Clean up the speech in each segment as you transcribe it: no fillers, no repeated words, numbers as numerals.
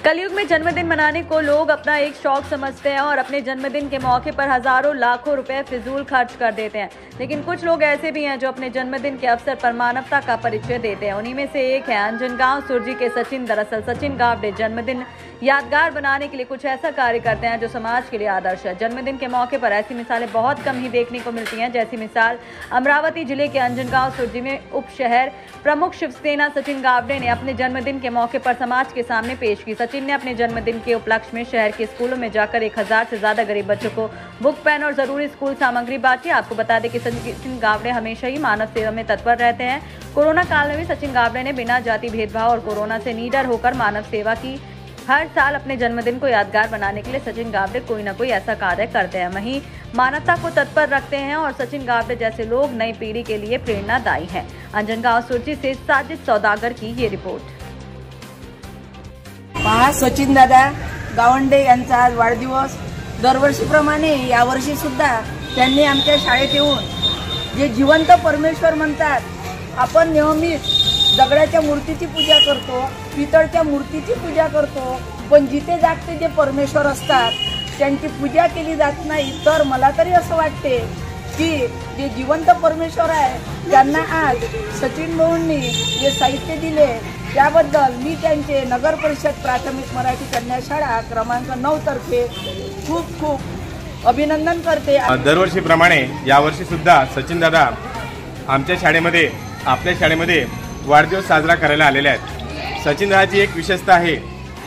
कलयुग में जन्मदिन मनाने को लोग अपना एक शौक समझते हैं और अपने जन्मदिन के मौके पर हजारों लाखों रुपए फिजूल खर्च कर देते हैं। लेकिन कुछ लोग ऐसे भी हैं जो अपने जन्मदिन के अवसर पर मानवता का परिचय देते हैं। उन्हीं में से एक है अंजनगांव सुरजी के सचिन। दरअसल सचिन गावड़े जन्मदिन यादगार बनाने के लिए कुछ ऐसा कार्य करते हैं जो समाज के लिए आदर्श है। जन्मदिन के मौके पर ऐसी मिसालें बहुत कम ही देखने को मिलती हैं। जैसी मिसाल अमरावती जिले के अंजनगांव सुरजी में उप शहर प्रमुख शिवसेना सचिन गावड़े ने अपने जन्मदिन के मौके पर समाज के सामने पेश की। सचिन ने अपने जन्मदिन के उपलक्ष्य में शहर के स्कूलों में जाकर 1000 से ज्यादा गरीब बच्चों को बुक, पेन और जरूरी स्कूल सामग्री बांटी। आपको बता दें कि सचिन गावड़े हमेशा ही मानव सेवा में तत्पर रहते हैं। कोरोना काल में भी सचिन गावड़े ने बिना जाति भेदभाव और कोरोना से निडर होकर मानव सेवा की। हर साल अपने जन्मदिन को यादगार बनाने के लिए सचिन गावड़े कोई न कोई ऐसा कार्य करते हैं। वहीं मानवता को तत्पर रखते हैं और सचिन गावड़े जैसे लोग नई पीढ़ी के लिए प्रेरणादायी हैं। अंजनगांव सुरजी से साजिद सौदागर की ये रिपोर्ट। सचिन दादा गावंडे यांचा आज वाढदिवस। दरवर्षीप्रमाणे यावर्षी सुद्धा त्यांनी आमच्या शाळेत येऊन जे जिवंत परमेश्वर म्हणतात, आपण नेहमीच दगडाच्या मूर्तीची पूजा करतो, पितळच्या मूर्तीची पूजा करतो, पण जिथे जागते जे परमेश्वर असतात त्यांची पूजा केली जात नाही। तर मला तरी असं वाटते की जे जिवंत परमेश्वर आहे त्यांना आज सचिन भाऊंनी जे साहित्य दिले त्याबद्दल मी त्यांचे नगर परिषद प्राथमिक मराठी कन्या शाळा क्रमांक 9 तर्फे खूप खूप अभिनंदन करते। दरवर्षीप्रमाणे यावर्षी सुद्धा सचिन दादा आमच्या शाळेमध्ये आपल्या शाळेमध्ये वाढदिवस साजरा करायला आलेले आहेत। सचिन दादाची एक विशेषता आहे,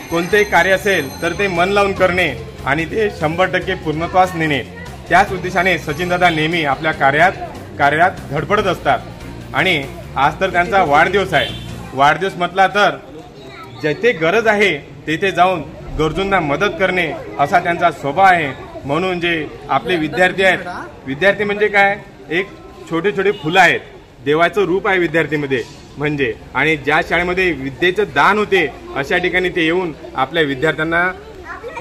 कोणतेही कार्य असेल तर ते मन लावून करणे आणि ते 100% पूर्णत्वास नेणे। त्याच उद्देशाने सचिन दादा नेहमी आपल्या कार्यात धडपडत असतात आणि आज तर त्यांचा वाढदिवस आहे। वाढदिवस म्हटला तर जिथे गरज आहे तेथे जाऊन गरजूंना मदत करणे असा त्यांचा स्वभाव आहे। म्हणून जे आपले विद्यार्थी आहेत, विद्यार्थी म्हणजे काय, एक छोटे छोटे फुलं आहेत, देवाचं रूप आहे विद्यार्थीमध्ये म्हणजे। आणि ज्या शाळेमध्ये विद्येचं दान होते अशा ठिकाणी ते येऊन आपल्या विद्यार्थ्यांना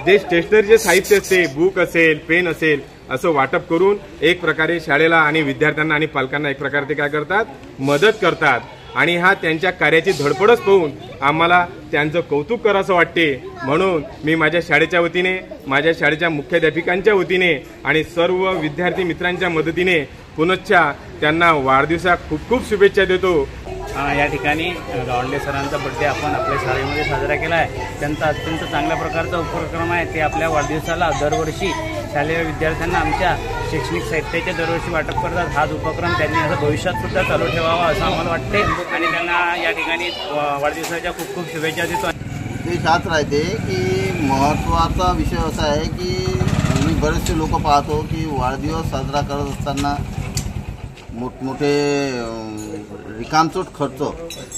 जे स्टेशनरीचे साहित्य असते, बुक असेल, पेन असेल, असं वाटप करून एक प्रकारे शाळेला आणि विद्यार्थ्यांना आणि पालकांना एक प्रकारे ते काय करतात, मदत करतात। आणि हा त्यांच्या कार्याची धडपडच पाहून आम्हाला त्यांचं कौतुक करावंसं वाटते। म्हणून मी माझ्या शाळेच्या वतीने, माझ्या शाळेच्या मुख्याध्यापिकांच्या वतीने आणि सर्व विद्यार्थी मित्रांच्या मदतीने पुनश्च त्यांना वाढदिवसा खूप खूप शुभेच्छा देतो। या ठिकाणी गावंडे सरांचा बर्थडे आपण आपल्या शाळेमध्ये साजरा केला आहे। त्यांचा अत्यंत चांगल्या प्रकारचा उपक्रम आहे। ते आपल्या वाढदिवसाला दरवर्षी शालेय विद्यार्थ्यांना आमच्या शैक्षणिक साहित्याचे दरवर्षी वाटप करतात। हाच उपक्रम त्यांनी असं भविष्यात सुद्धा चालू ठेवावा असं आम्हाला वाटते आणि त्यांना या ठिकाणी वाढदिवसाच्या खूप खूप शुभेच्छा देतो। उद्देश हाच राहते की महत्त्वाचा विषय असा आहे की मी बरेचसे लोक पाहतो की वाढदिवस साजरा करत असताना मोठमोठे रिकामचोट खर्च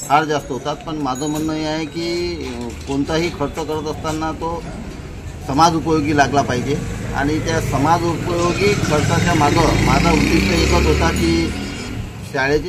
फार जास्त होतात। पण माझं म्हणणं हे आहे की कोणताही खर्च करत असताना तो समाज उपयोगी लागला पाहिजे आणि त्या समाज उपयोगी खर्चाच्या मागं माझा उद्दिष्ट एकच होता की शाळेची